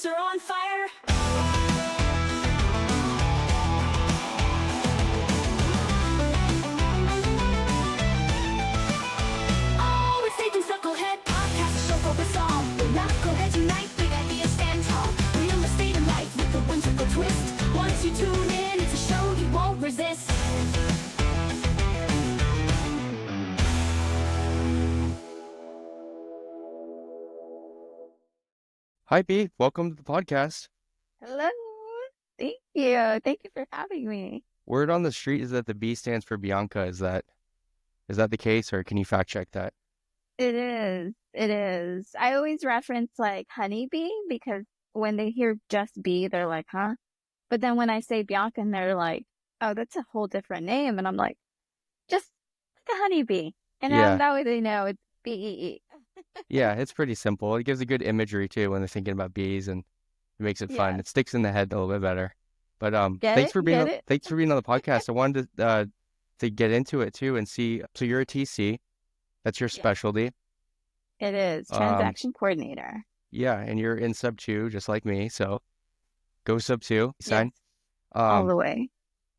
place are on fire. Oh, it's Nathan's Knucklehead podcast, a show for us all. The Knuckleheads unite, big ideas stand tall. Real estate and life with a whimsical twist. Once you tune in, it's a show you won't resist. Hi, Bee. Welcome to the podcast. Hello. Thank you. Thank you for having me. Word on the street is that the B stands for Bianca. Is that the case, or can you fact check that? It is. It is. I always reference like honeybee because when they hear just bee, they're like, huh? But then when I say Bianca, and they're like, oh, that's a whole different name. And I'm like, just like a honeybee. And Yeah. that way they know it's B-E-E. Yeah, it's pretty simple. It gives a good imagery too when they're thinking about bees, and it makes it fun. Yeah. It sticks in the head a little bit better. But Get thanks it? for being Get it? thanks for being on the podcast. I wanted to get into it too and see. So you're a TC. That's your Yeah. specialty. It is. Transaction coordinator. Yeah, and you're in sub 2 just like me. So go sub 2. Sign. Yes. All the way.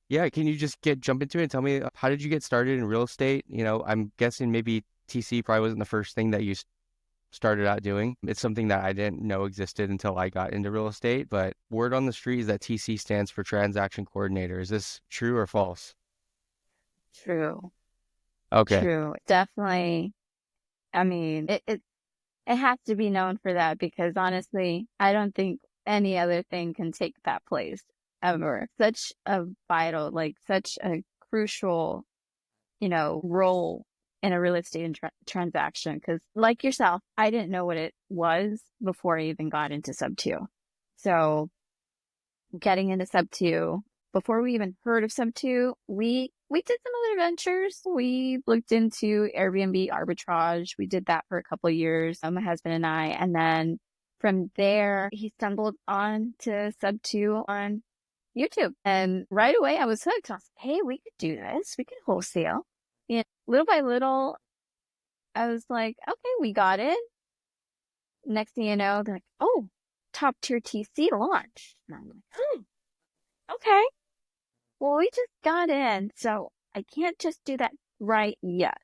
Yeah, can you just jump into it and tell me how did you get started in real estate? You know, I'm guessing maybe TC probably wasn't the first thing that you started out doing. It's something that I didn't know existed until I got into real estate, but word on the street is that TC stands for transaction coordinator. Is this true or false? True. Okay. True. Definitely. I mean, it has to be known for that because honestly, I don't think any other thing can take that place ever. Such a vital, like such a crucial, role in a real estate transaction. Because like yourself, I didn't know what it was before I even got into sub 2. So getting into sub 2, before we even heard of sub 2, we did some other ventures. We looked into Airbnb arbitrage. We did that for a couple of years, my husband and I. And then from there, he stumbled on to sub 2 on YouTube. And right away, I was hooked. I was like, hey, we could do this. We could wholesale. And little by little, I was like, okay, we got it. Next thing you know, they're like, oh, top tier TC launch. And I'm like, okay. Well, we just got in, so I can't just do that right yet.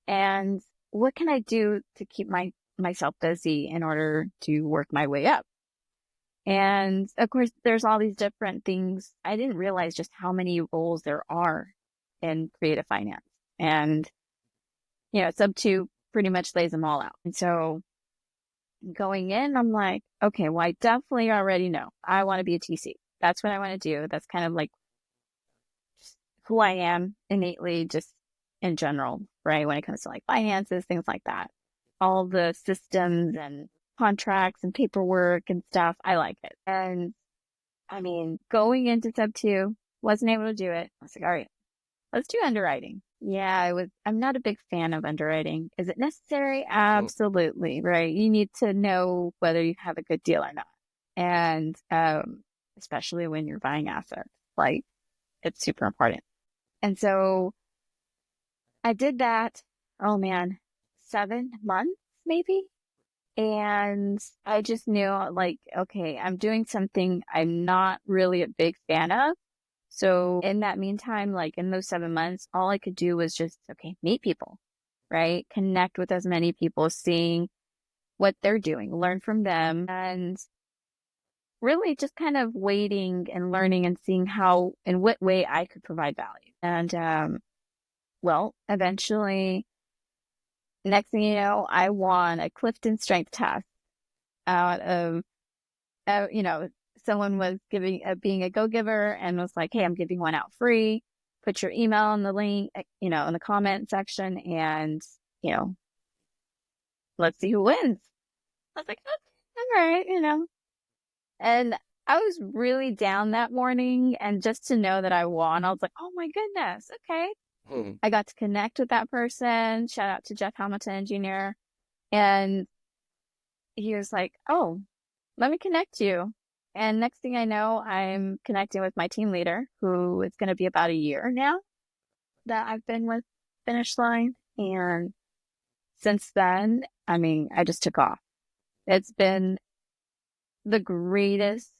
And what can I do to keep myself busy in order to work my way up? And of course, there's all these different things. I didn't realize just how many roles there are in creative finance. And, sub 2 pretty much lays them all out. And so going in, I'm like, okay, well, I definitely already know I want to be a TC. That's what I want to do. That's kind of like who I am innately, just in general, right? When it comes to like finances, things like that, all the systems and contracts and paperwork and stuff, I like it. And I mean, going into sub 2, wasn't able to do it. I was like, all right, let's do underwriting. Yeah, I'm not a big fan of underwriting. Is it necessary? Absolutely, right? You need to know whether you have a good deal or not. And especially when you're buying assets, like it's super important. And so I did that, 7 months maybe. And I just knew like, okay, I'm doing something I'm not really a big fan of. So in that meantime, like in those 7 months, all I could do was just, meet people, right? Connect with as many people, seeing what they're doing, learn from them, and really just kind of waiting and learning and seeing how, in what way I could provide value. And, eventually, next thing you know, I won a CliftonStrengths test out of, someone was being a go-giver and was like, hey, I'm giving one out free. Put your email in the link, in the comment section, and, let's see who wins. I was like, okay, all right, And I was really down that morning, and just to know that I won, I was like, oh my goodness, okay. I got to connect with that person. Shout out to Jeff Hamilton, engineer. And he was like, oh, let me connect you. And next thing I know, I'm connecting with my team leader, who it's going to be about a year now that I've been with Finish Line. And since then, I just took off. It's been the greatest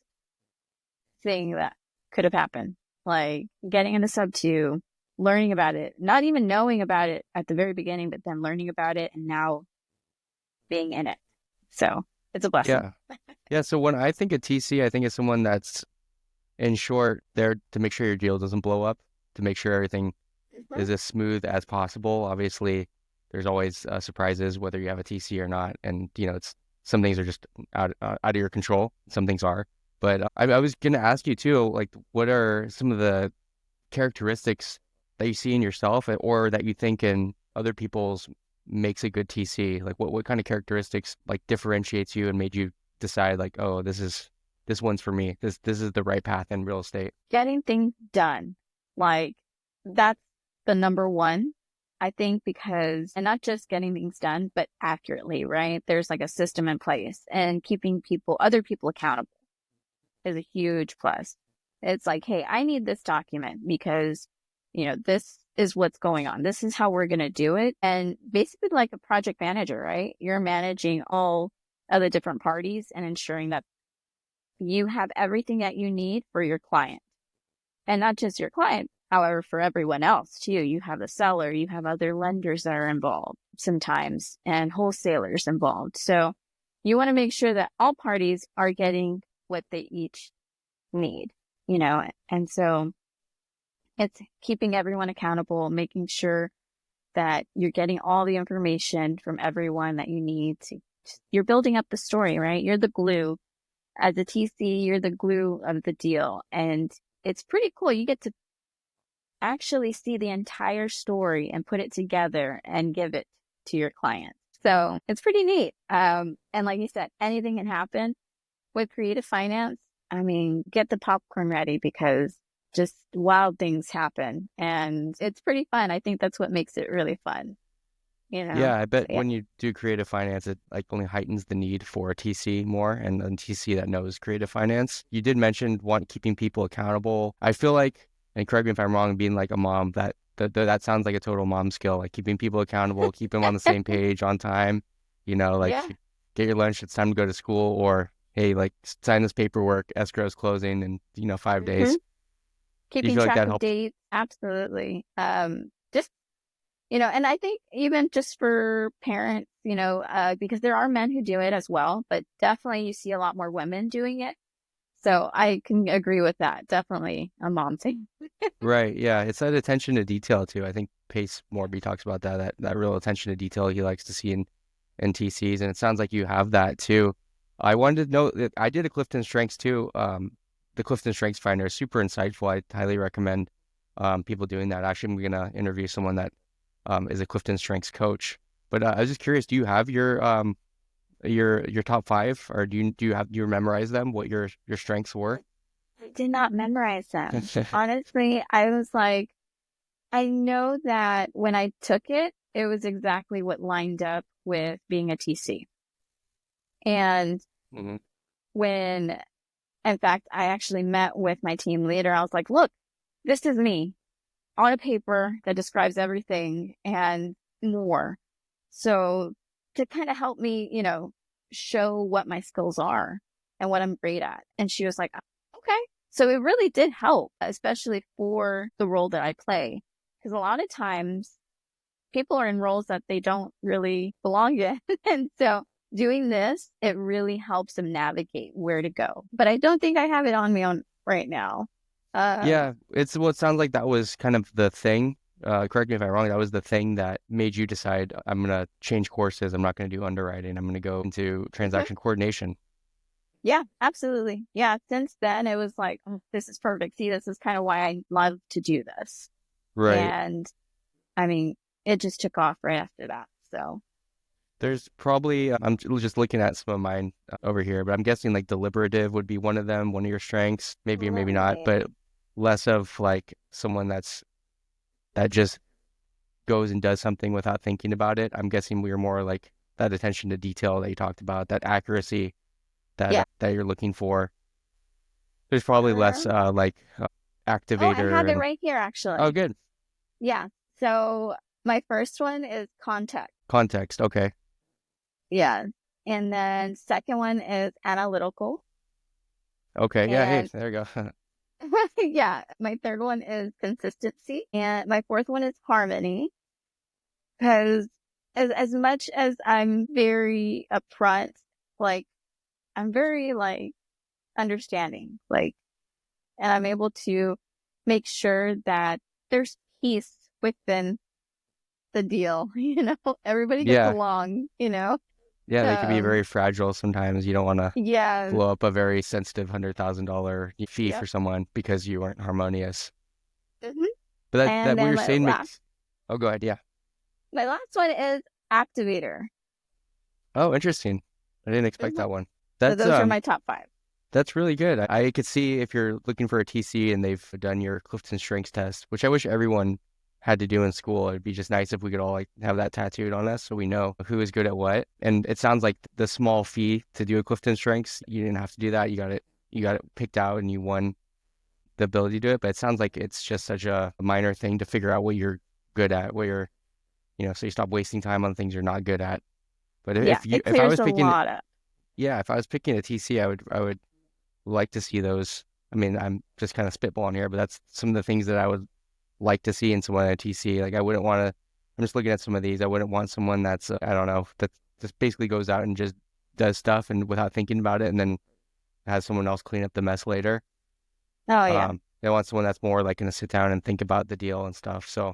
thing that could have happened. Like getting into sub 2, learning about it, not even knowing about it at the very beginning, but then learning about it and now being in it. So it's a blessing. Yeah. Yeah. So when I think of TC, I think of someone that's, in short, there to make sure your deal doesn't blow up, to make sure everything is as smooth as possible. Obviously, there's always surprises, whether you have a TC or not. And, it's some things are just out of your control. Some things are. But I was going to ask you too, like, what are some of the characteristics that you see in yourself or that you think in other people's makes a good TC? Like, what kind of characteristics like differentiates you and made you decide like, oh, this one's for me. This is the right path in real estate. Getting things done. Like that's the number one, I think, because, and not just getting things done, but accurately, right? There's like a system in place, and keeping other people accountable is a huge plus. It's like, hey, I need this document because, this is what's going on. This is how we're going to do it. And basically like a project manager, right? You're managing all of the different parties and ensuring that you have everything that you need for your client. And not just your client, however, for everyone else too. You have the seller, you have other lenders that are involved sometimes, and wholesalers involved. So you want to make sure that all parties are getting what they each need, and so it's keeping everyone accountable, making sure that you're getting all the information from everyone that you need you're building up the story, right? You're the glue. As a TC, you're the glue of the deal. And it's pretty cool. You get to actually see the entire story and put it together and give it to your client. So it's pretty neat. And like you said, anything can happen with creative finance. I mean, get the popcorn ready because just wild things happen and it's pretty fun. I think that's what makes it really fun. Yeah, I bet Yeah. when you do creative finance, it like only heightens the need for a TC more and a TC that knows creative finance. You did mention keeping people accountable. I feel like, and correct me if I'm wrong, being like a mom, that sounds like a total mom skill, like keeping people accountable, keep them on the same page on time, like Yeah. get your lunch, it's time to go to school, or hey, like sign this paperwork, escrow's closing in 5 days. Do you Keeping feel like track that of helps? dates. Absolutely. Just, and I think even just for parents, because there are men who do it as well, but definitely you see a lot more women doing it. So I can agree with that. Definitely a mom thing. Right. Yeah. It's that attention to detail too. I think Pace Morby talks about that real attention to detail he likes to see in TCs. And it sounds like you have that too. I wanted to know that I did a CliftonStrengths too. The CliftonStrengths Finder is super insightful. I highly recommend people doing that. Actually, I'm going to interview someone that is a CliftonStrengths coach. But I was just curious, do you have your top 5, or do you memorize them, what your strengths were? I did not memorize them. Honestly, I was like, I know that when I took it, it was exactly what lined up with being a TC. And Mm-hmm. when, in fact, I actually met with my team leader, I was like, look, this is me on a paper that describes everything and more. So to kind of help me, show what my skills are and what I'm great at. And she was like, okay. So it really did help, especially for the role that I play. Because a lot of times people are in roles that they don't really belong in. And so doing this, it really helps them navigate where to go. But I don't think I have it on me right now. Yeah, it sounds like that was kind of the thing. Correct me if I'm wrong. That was the thing that made you decide I'm gonna change courses. I'm not gonna do underwriting. I'm gonna go into transaction coordination. Yeah, absolutely. Yeah. Since then, it was like, oh, this is perfect. See, this is kind of why I love to do this. Right. And I mean, it just took off right after that. So There's probably I'm just looking at some of mine over here, but I'm guessing like deliberative would be one of them, one of your strengths, maybe or maybe not, but less of like someone that just goes and does something without thinking about it. I'm guessing we are more like that attention to detail that you talked about, that accuracy yeah. that you're looking for. There's probably less Oh, I activator have it and right here, oh, actually. good Yeah. So my first one is context. context. Okay. Yeah. And then second one is analytical. Okay. Yeah. Hey, And there you go. yeah, my third one is consistency. And my fourth one is harmony. Because as much as I'm very upfront, like I'm very like understanding, like, and I'm able to make sure that there's peace within the deal. Everybody gets Yeah. along, Yeah. They can be Um, very fragile sometimes. You don't want to yeah, blow up a very sensitive $100,000 fee for yep. someone because you weren't harmonious. hmm But that And what then you're saying makes. Oh, go ahead. Yeah. my last one is activator. Oh, interesting. I didn't expect Mhm. that one. So That's those are my top five. That's really good. I could see if you're looking for a TC and they've done your CliftonStrengths test, which I wish everyone had to do in school. It'd be just nice if we could all like have that tattooed on us so we know who is good at what. And it sounds like the small fee to do a CliftonStrengths, you didn't have to do that. You got it picked out and you won the ability to do it. But it sounds like it's just such a minor thing to figure out what you're good at, so you stop wasting time on things you're not good at. But Yeah, it if I clears was a picking, lot up. yeah, if I was picking a TC, I would like to see those. I mean, I'm just kind of spitballing here, but that's some of the things that I would like to see in someone at TC. Like, I wouldn't want to, I'm just looking at some of these. I wouldn't want someone that's, I don't know, that just basically goes out and just does stuff and without thinking about it and then has someone else clean up the mess later. Oh yeah, They want someone that's more like going to sit down and think about the deal and stuff. So,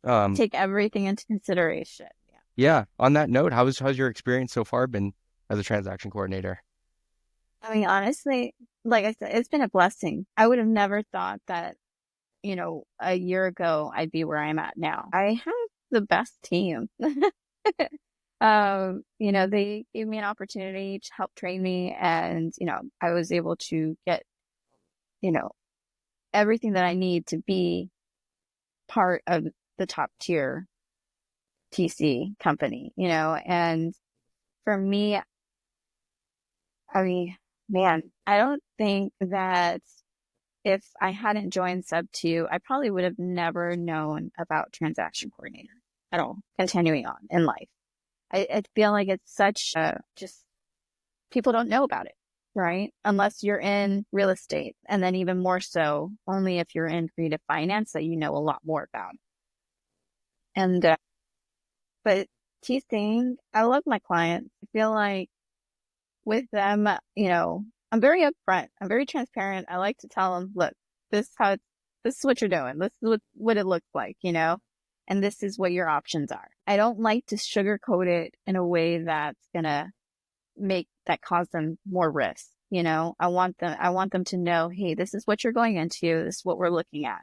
um, take everything into consideration. Yeah. yeah, on that note, how's your experience so far been as a transaction coordinator? I mean, honestly, like I said, it's been a blessing. I would have never thought that, a year ago I'd be where I'm at now. I have the best team. They gave me an opportunity to help train me and, I was able to get, you know, everything that I need to be part of the top tier TC company, and for me, I mean, man, I don't think that if I hadn't joined Sub 2, I probably would have never known about transaction coordinator at all, continuing on in life. I feel like it's such just people don't know about it, right? Unless you're in real estate. And then even more so, only if you're in creative finance that you know a lot more about. And, but teaching, I love my clients. I feel like with them, I'm very upfront. I'm very transparent. I like to tell them, look, this is what you're doing. This is what it looks like, and this is what your options are. I don't like to sugarcoat it in a way that's gonna cause them more risk. I want them to know, hey, this is what you're going into. This is what we're looking at.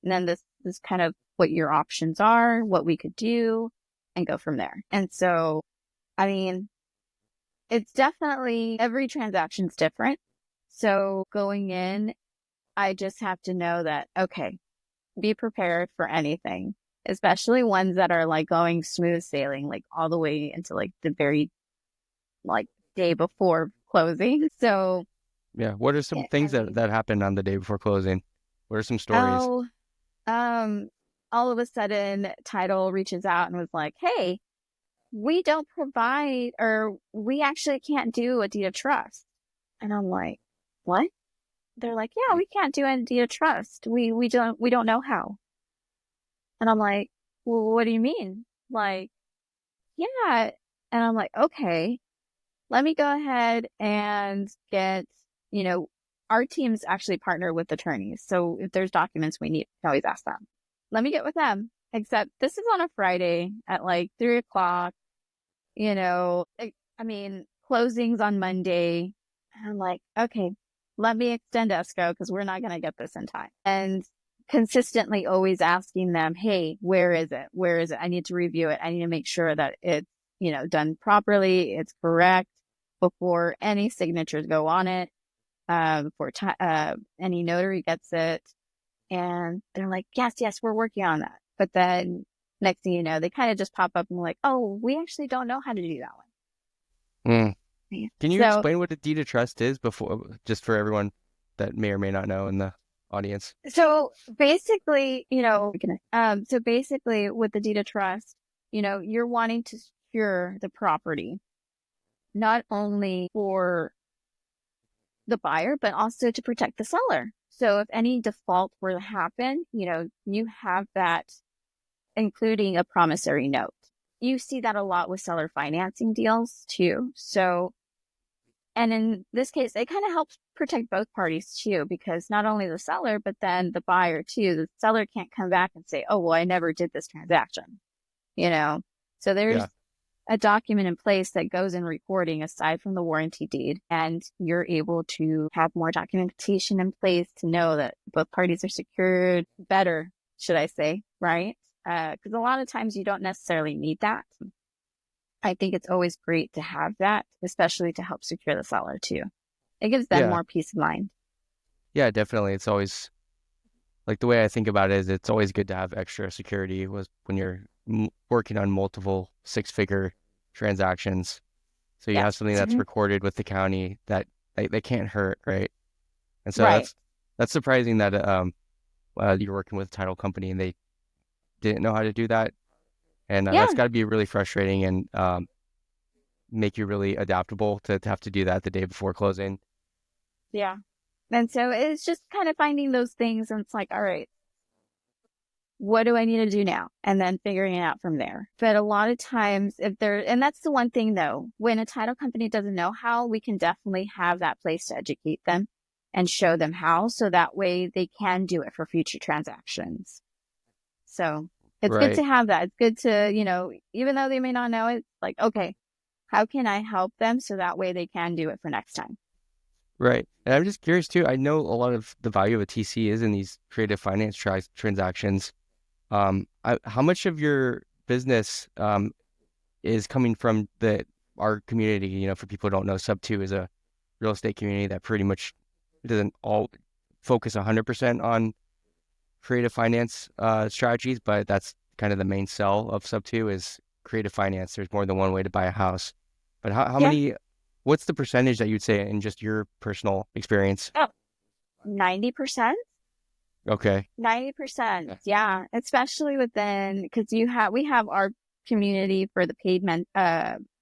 And then this is kind of what your options are, what we could do, and go from there. And so, I mean, it's definitely every transaction's different. So going in, I just have to know that, okay, be prepared for anything, especially ones that are like going smooth sailing, like all the way into like the very like day before closing. So, Yeah. What are some I things that, mean, that happened on the day before closing? What are some stories? oh, um, all of a sudden, Title reaches out and was like, "Hey, we don't provide, or we actually can't do a deed of trust." And I'm like, "What?" They're like, "Yeah, we can't do a deed of trust. We don't know how." And I'm like, "Well, what do you mean?" Like, yeah. And I'm like, "Okay, let me go ahead and get, you know, our teams actually partner with attorneys. So if there's documents we need, we can always ask them. Let me get with them. Except this is on a Friday at like 3 o'clock, I mean, closings on Monday. And I'm like, okay, let me extend escrow because we're not going to get this in time. And consistently always asking them, hey, where is it? Where is it? I need to review it. I need to make sure that it's, done properly. It's correct before any signatures go on it, before any notary gets it. And they're like, yes, yes, we're working on that. But then next thing you know, they kind of just pop up and like, oh, we actually don't know how to do that one. Mm. Yeah. Can you So, explain what a deed of trust is before, just for everyone that may or may not know in the audience? so basically, with the deed of trust, you're wanting to secure the property, not only for the buyer, but also to protect the seller. So if any default were to happen, you have that, including a promissory note. You see that a lot with seller financing deals too. So, and in this case, it kind of helps protect both parties too, because not only the seller, but then the buyer too. The seller can't come back and say, oh, well, I never did this transaction, So there's Yeah. a document in place that goes in recording aside from the warranty deed, and you're able to have more documentation in place to know that both parties are secured better, should I say, right? Because a lot of times you don't necessarily need that. I think it's always great to have that, especially to help secure the seller too. It gives them Yeah. more peace of mind. Yeah, definitely. It's always like the way I think about it is it's always good to have extra security when you're working on multiple six-figure transactions. So you have Yes. something that's recorded with the county that they can't hurt, right? And so Right. that's surprising that you're working with a title company and they didn't know how to do that. And Yeah. that's got to be really frustrating and make you really adaptable to have to do that the day before closing. Yeah. And so it's just kind of finding those things, and it's like, all right, what do I need to do now? And then figuring it out from there. But a lot of times and that's the one thing though, when a title company doesn't know how, we can definitely have that place to educate them and show them how, so that way they can do it for future transactions. So it's good Right. to have that. It's good to, even though they may not know it, it's like, okay, how can I help them so that way they can do it for next time? Right. And I'm just curious too. I know a lot of the value of a TC is in these creative finance transactions. How much of your business is coming from our community? For people who don't know, Sub 2 is a real estate community that pretty much doesn't all focus 100% on creative finance strategies, but that's kind of the main sell of Sub 2 is creative finance. There's more than one way to buy a house. But how Yeah. many, what's the percentage that you'd say in just your personal experience? 90%. Okay. 90%. Yeah. Especially within, because we have our community for the paid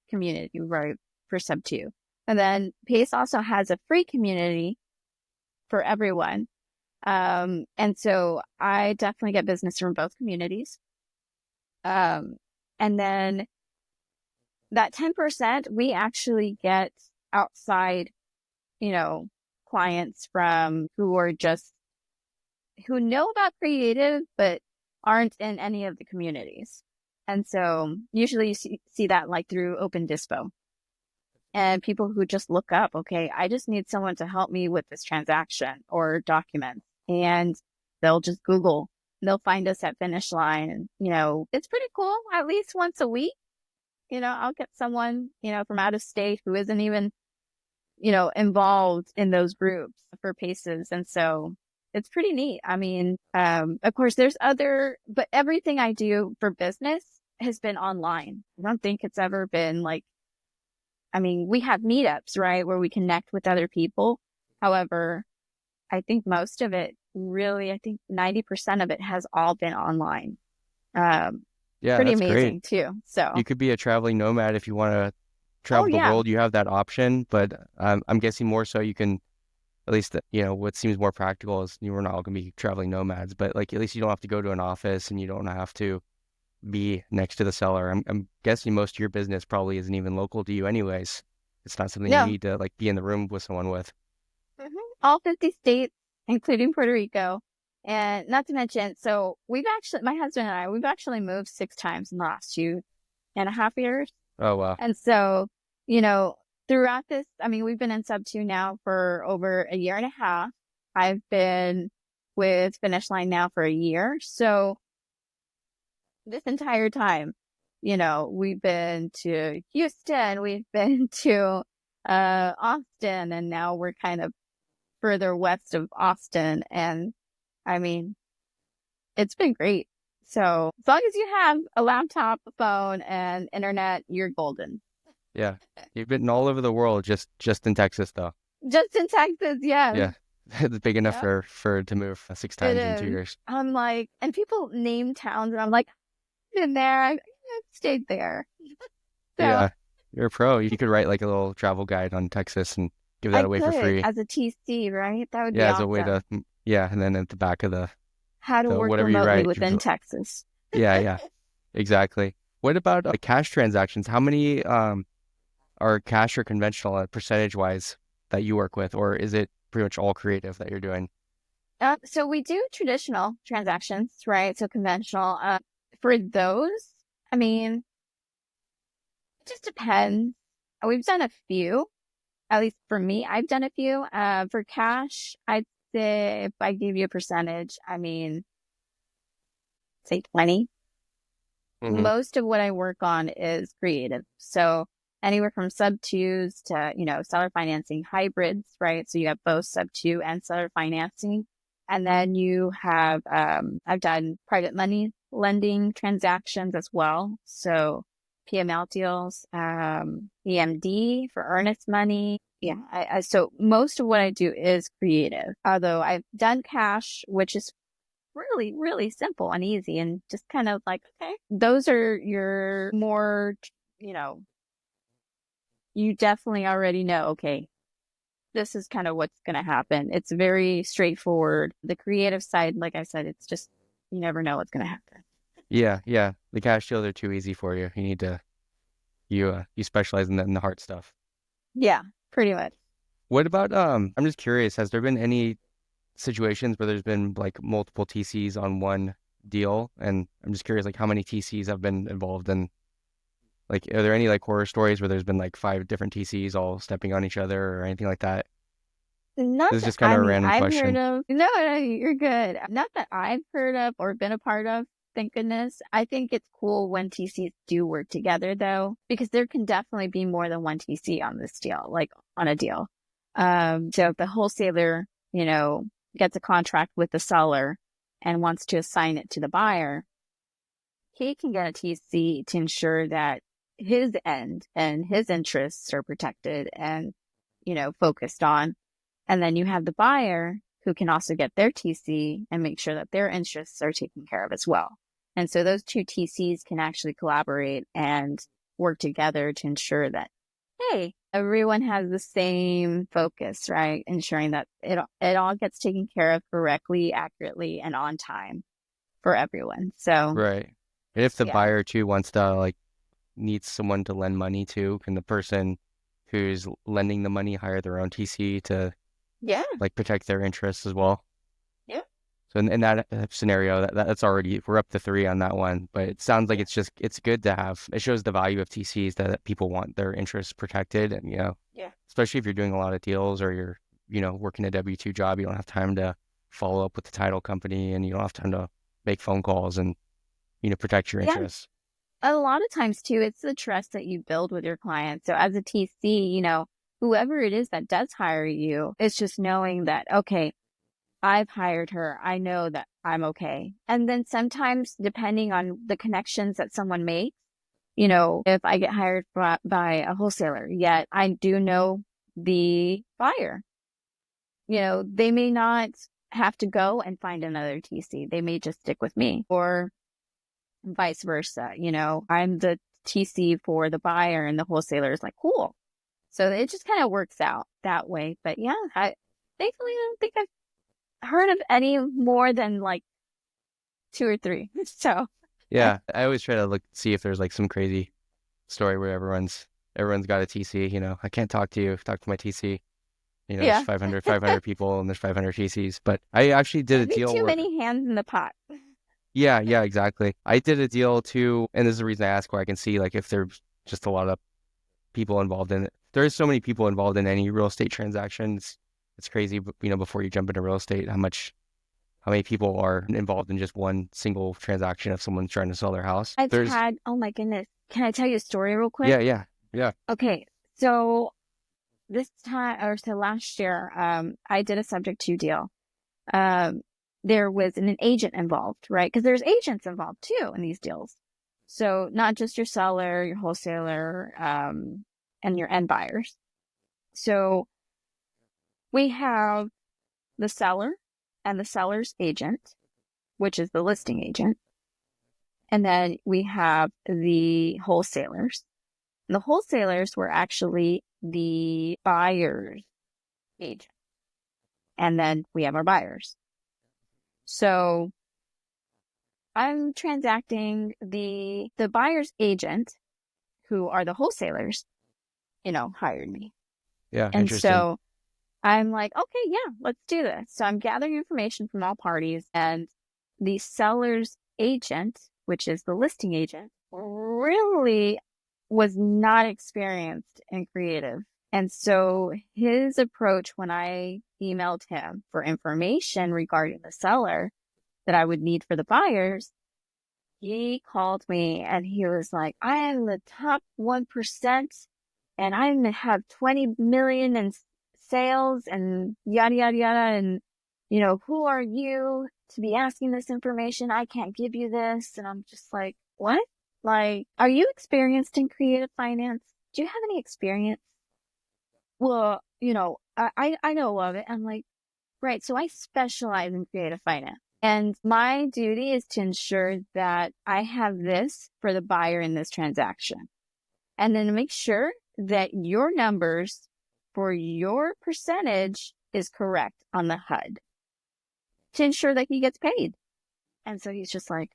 community, right? For Sub 2. And then PACE also has a free community for everyone. And so I definitely get business from both communities. And then that 10%, we actually get outside, clients from who know about creative, but aren't in any of the communities. And so usually you see that like through Open Dispo. And people who just look up, okay, I just need someone to help me with this transaction or document. And they'll just Google, they'll find us at Finish Line. And, it's pretty cool. At least once a week, I'll get someone, from out of state who isn't even, involved in those groups for PACEs. And so it's pretty neat. I mean, of course, but everything I do for business has been online. I don't think it's ever been we have meetups, right, where we connect with other people. However, I think most of it I think 90% of it has all been online. Yeah, pretty that's great. amazing Too. So you could be a traveling nomad if you want to travel the world. You have that option, but I'm guessing more so you can at least, what seems more practical is we're not all going to be traveling nomads, but like at least you don't have to go to an office and you don't have to be next to the seller. I'm guessing most of your business probably isn't even local to you anyways. It's not something you need to like be in the room with someone with. All 50 states, including Puerto Rico. And not to mention, so my husband and I, we've actually moved 6 times in the last 2.5 years. Oh, wow. And so, throughout this, we've been in Sub 2 now for over a year and a half. I've been with Finish Line now for a year. So this entire time, we've been to Houston, we've been to Austin, and now we're kind of further west of Austin. And it's been great. So as long as you have a laptop, a phone, and internet, you're golden. Yeah. You've been all over the world, just in Texas though. Just in Texas, yeah. Yeah. It's big enough for to move 6 times in 2 years. I'm like, and people name towns, and I'm like, I've been there. I've stayed there. So, Yeah. You're a pro. You could write like a little travel guide on Texas and give that I away for could free. as a TC, right? That would be Yeah, as a way awesome. to, yeah, and then at the back of How to the work whatever you remotely write, within Texas. yeah, yeah, exactly. What about cash transactions? How many are cash or conventional percentage wise that you work with, or is it pretty much all creative that you're doing? So we do traditional transactions, right? So conventional. For those, I mean, it just depends. We've done a few, at least for me, I've done a few. For cash, I'd say if I gave you a percentage, I mean, say 20. Hmm. Most of what I work on is creative. So anywhere from sub twos to, seller financing hybrids, right? So you have both sub two and seller financing. And then you have, I've done private money lending transactions as well. So PML deals, EMD for earnest money. Yeah. So most of what I do is creative, although I've done cash, which is really, really simple and easy and just kind of like, okay, those are your more, you know, you definitely already know, okay, this is kind of what's going to happen. It's very straightforward. The creative side, like I said, it's just, you never know what's going to happen. Yeah, yeah. The cash deals are too easy for you. You need to you specialize in the hard stuff. Yeah, pretty much. What about I'm just curious, has there been any situations where there's been like multiple TCs on one deal? And I'm just curious, like how many TCs have been involved in, like, are there any like horror stories where there's been like five different TCs all stepping on each other or anything like that? Not This is that, just kind I of a mean, random I've heard question. of, no, no, you're good. Not that I've heard of or been a part of, thank goodness. I think it's cool when TCs do work together though, because there can definitely be more than one TC on this deal, like on a deal. So if the wholesaler, gets a contract with the seller and wants to assign it to the buyer, he can get a TC to ensure that his end and his interests are protected and, focused on. And then you have the buyer who can also get their TC and make sure that their interests are taken care of as well. And so those two TCs can actually collaborate and work together to ensure that, hey, everyone has the same focus, right? Ensuring that it all gets taken care of correctly, accurately, and on time for everyone. So, Right. And if the yeah. buyer too wants to like needs someone to lend money to, can the person who's lending the money hire their own TC to Yeah. like protect their interests as well? Yeah. So in that scenario, that's already, we're up to three on that one. But it sounds like Yeah. it's good to have. It shows the value of TCs that people want their interests protected, and Yeah. especially if you're doing a lot of deals or you're working a W-2 job, you don't have time to follow up with the title company, and you don't have time to make phone calls and protect your Yeah. interests. A lot of times too, it's the trust that you build with your client. So as a TC, whoever it is that does hire you, it's just knowing that, okay, I've hired her. I know that I'm okay. And then sometimes depending on the connections that someone makes, if I get hired by a wholesaler, yet I do know the buyer, they may not have to go and find another TC. They may just stick with me or vice versa. I'm the TC for the buyer and the wholesaler is like, cool. So it just kind of works out that way. But yeah, I thankfully don't think I've heard of any more than like two or three. So Yeah, I always try to see if there's like some crazy story where everyone's got a TC. I can't talk to you. Talk to my TC. There's yeah, 500 people and there's 500 TCs. But I actually did a that'd be deal too where, many hands in the pot. yeah, yeah, exactly. I did a deal too, and this is the reason I ask, where I can see like if there's just a lot of people involved in it. There's so many people involved in any real estate transactions. It's crazy, before you jump into real estate, how many people are involved in just one single transaction if someone's trying to sell their house. I've There's, had, oh my goodness. Can I tell you a story real quick? yeah, yeah, yeah. Okay. So this time, or so last year, I did a subject to deal. Um, there was an agent involved, right? Because there's agents involved too in these deals. So not just your seller, your wholesaler, and your end buyers. So we have the seller and the seller's agent, which is the listing agent. And then we have the wholesalers. And the wholesalers were actually the buyers agent. And then we have our buyers. So I'm transacting the buyer's agent, who are the wholesalers, hired me. Yeah, And interesting. so I'm like, okay, yeah, let's do this. So I'm gathering information from all parties, and the seller's agent, which is the listing agent, really was not experienced in creative. And so his approach when I emailed him for information regarding the seller that I would need for the buyers, he called me and he was like, I am the top 1% and I have 20 million in sales and yada, yada, yada. And, who are you to be asking this information? I can't give you this. And I'm just like, what? Like, are you experienced in creative finance? Do you have any experience? Well, I know of it. I'm like, right. So I specialize in creative finance. And my duty is to ensure that I have this for the buyer in this transaction. And then to make sure that your numbers for your percentage is correct on the HUD to ensure that he gets paid. And so he's just like,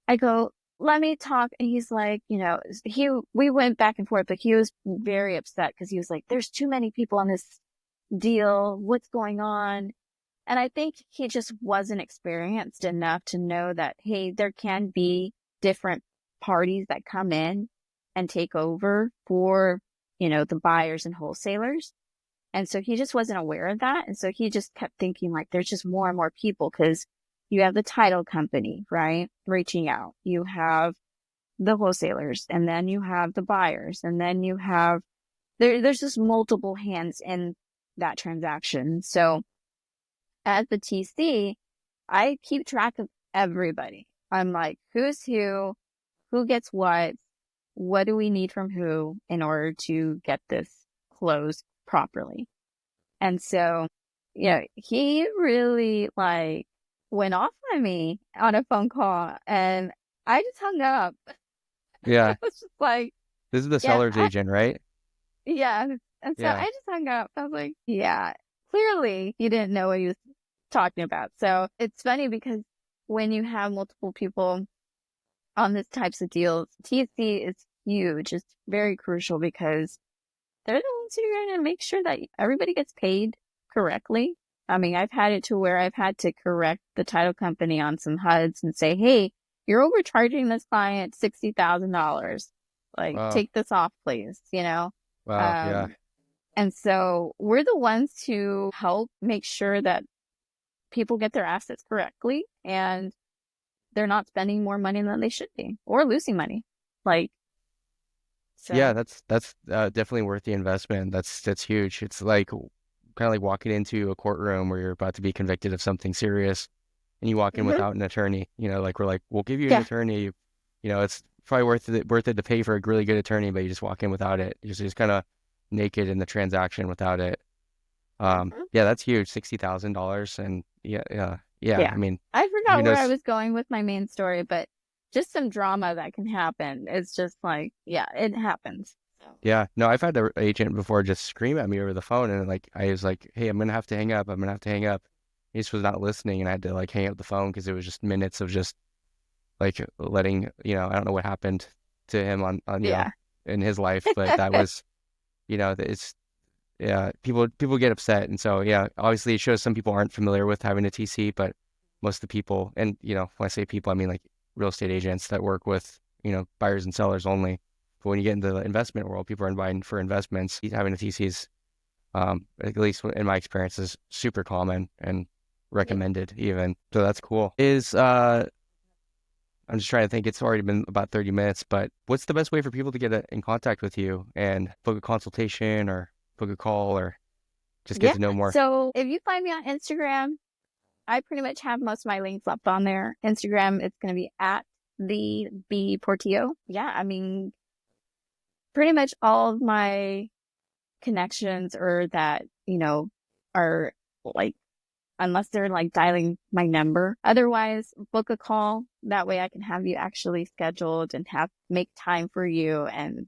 I go, let me talk. And he's like, we went back and forth, but he was very upset because he was like, there's too many people on this deal. What's going on? And I think he just wasn't experienced enough to know that, hey, there can be different parties that come in and take over for, the buyers and wholesalers. And so he just wasn't aware of that. And so he just kept thinking like there's just more and more people because you have the title company, right? Reaching out. You have the wholesalers, and then you have the buyers, and then you have, there's just multiple hands in that transaction. So as the TC, I keep track of everybody. I'm like, who's who gets what do we need from who in order to get this closed properly? And so, he really went off on me on a phone call, and I just hung up. Yeah. I was just like, This is the seller's agent, right? yeah. And so I just hung up. I was like, yeah, clearly he didn't know what he was talking about. So it's funny because when you have multiple people on these types of deals, TC is huge. It's very crucial because they're the ones who are going to make sure that everybody gets paid correctly. I mean, I've had it to where I've had to correct the title company on some HUDs and say, hey, you're overcharging this client $60,000. Like, Wow. take this off, please, Wow. Yeah. And so we're the ones to help make sure that people get their assets correctly and they're not spending more money than they should be or losing money. Yeah, that's definitely worth the investment. That's huge. It's like kind of like walking into a courtroom where you're about to be convicted of something serious and you walk in without an attorney. Like we're like, we'll give you an attorney. It's probably worth it to pay for a really good attorney, but you just walk in without it. You're just kind of naked in the transaction without it. Yeah, that's huge. $60,000, and yeah. I mean, I forgot where I was going with my main story, but just some drama that can happen. It's just like, yeah, it happens. So. Yeah, no, I've had the agent before just scream at me over the phone, and I was like, hey, I'm gonna have to hang up. He just was not listening, and I had to hang up the phone because it was just minutes of just letting I don't know what happened to him on in his life, but that was it's people get upset, and so obviously it shows some people aren't familiar with having a TC, but most of the people, and when I say people, I mean real estate agents that work with buyers and sellers only. But when you get into the investment world, people are inviting for investments. Having a TC is, at least in my experience, is super common and recommended even. So that's cool. I'm just trying to think. It's already been about 30 minutes, but what's the best way for people to get in contact with you and book a consultation or book a call or just get to know more? So if you find me on Instagram, I pretty much have most of my links up on there. Instagram, it's going to be at the Bee Portillo. Yeah, I mean, pretty much all of my connections or that, are unless they're dialing my number. Otherwise, book a call. That way I can have you actually scheduled and make time for you. And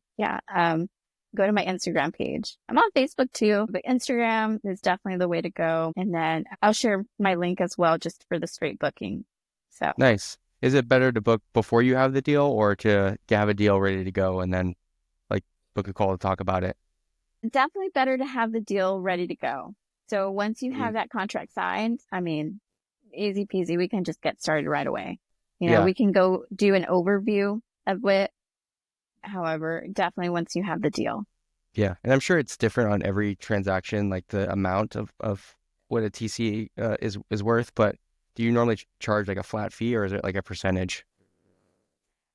go to my Instagram page. I'm on Facebook too, but Instagram is definitely the way to go. And then I'll share my link as well just for the straight booking. So Nice. Is it better to book before you have the deal or to have a deal ready to go and then like book a call to talk about it? definitely better to have the deal ready to go. So once you have that contract signed, I mean, easy peasy, we can just get started right away. Yeah. We can go do an overview of it. However, definitely once you have the deal. Yeah. And I'm sure it's different on every transaction, like the amount of what a TC is worth. But do you normally charge like a flat fee or is it like a percentage?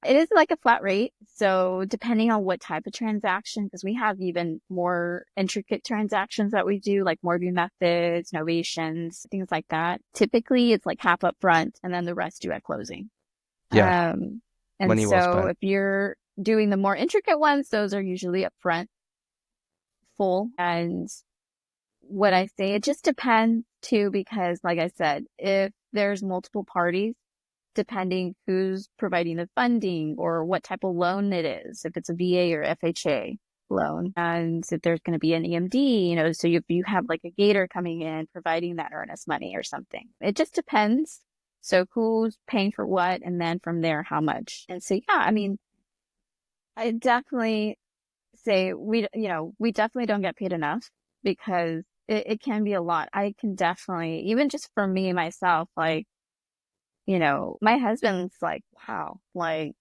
It is like a flat rate. So depending on what type of transaction, because we have even more intricate transactions that we do, like Mortgage methods, novations, things like that. Typically it's like half up front and then the rest due at closing. Yeah. And Money well so spent. if you're doing the more intricate ones, those are usually upfront full. And what I say, it just depends too, because like I said, if there's multiple parties, depending who's providing the funding or what type of loan it is, if it's a VA or FHA loan, and if there's going to be an EMD, so if you have like a gator coming in providing that earnest money or something, it just depends. So who's paying for what, and then from there, how much. And so, yeah, I mean, I definitely say we definitely don't get paid enough because it can be a lot. I can definitely, even just for me, myself, like, my husband's like, wow, like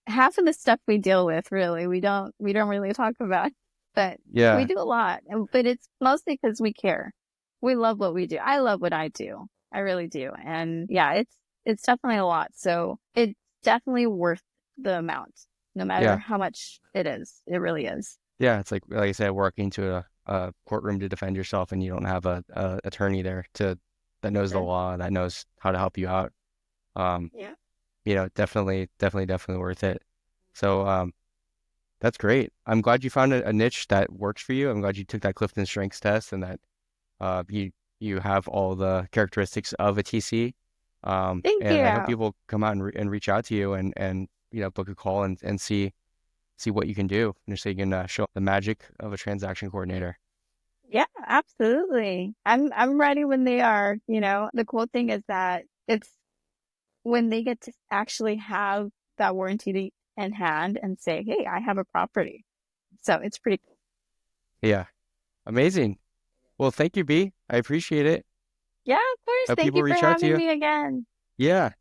half of the stuff we deal with, really, we don't really talk about, but we Yeah. do a lot. But it's mostly because we care. We love what we do. I love what I do. I really do. And yeah, it's definitely a lot. So it's definitely worth the amount, no matter Yeah. how much it is. It really is. Yeah. It's like I said, working to a courtroom to defend yourself and you don't have a attorney there that knows the law, that knows how to help you out. Yeah. Definitely worth it. So, that's great. I'm glad you found a niche that works for you. I'm glad you took that CliftonStrengths test and that you have all the characteristics of a TC. Thank And I hope you. people come out and reach out to you and book a call and see what you can do, and so you can show the magic of a transaction coordinator. Yeah, absolutely. I'm ready when they are. The cool thing is that it's when they get to actually have that warranty in hand and say, hey, I have a property. So it's pretty cool. Yeah, amazing. Well, thank you, B. I appreciate it. Yeah, of course. Hope Thank people you for reach out to having you. me again. Yeah.